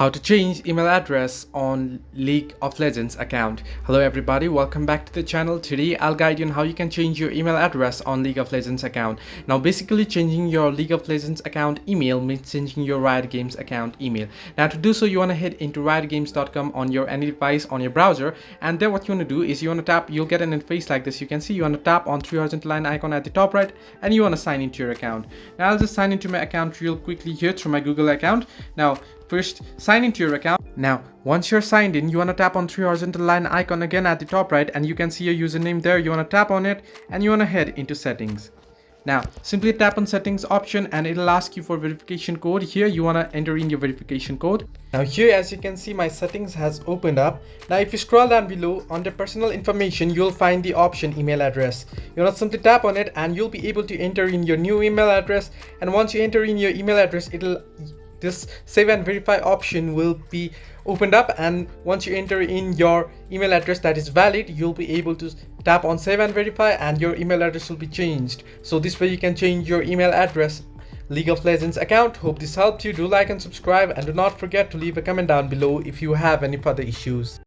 How to change email address on League of Legends account. Hello everybody, welcome back to the channel. Today I'll guide you on how you can change your email address on League of Legends account. Now basically changing your League of Legends account email means changing your Riot Games account email. Now to do so, you want to head into riotgames.com on your any device on your browser, and there what you want to do is you want to tap, you'll get an interface like this. You can see you want to tap on three horizontal line icon at the top right, and you want to sign into your account. Now I'll just sign into my account real quickly here through my Google account. Now first, sign into your account. Now, once you're signed in, you want to tap on three horizontal line icon again at the top right, and you can see your username there. You want to tap on it and you want to head into settings. Now, simply tap on settings option and it'll ask you for verification code. Here, you want to enter in your verification code. Now here, as you can see, my settings has opened up. Now, if you scroll down below under personal information, you'll find the option email address. You want to simply tap on it and you'll be able to enter in your new email address. And once you enter in your email address, this save and verify option will be opened up, and once you enter in your email address that is valid, you'll be able to tap on save and verify and your email address will be changed. So this way you can change your email address League of Legends account. Hope this helped you. Do like and subscribe, and do not forget to leave a comment down below if you have any further issues.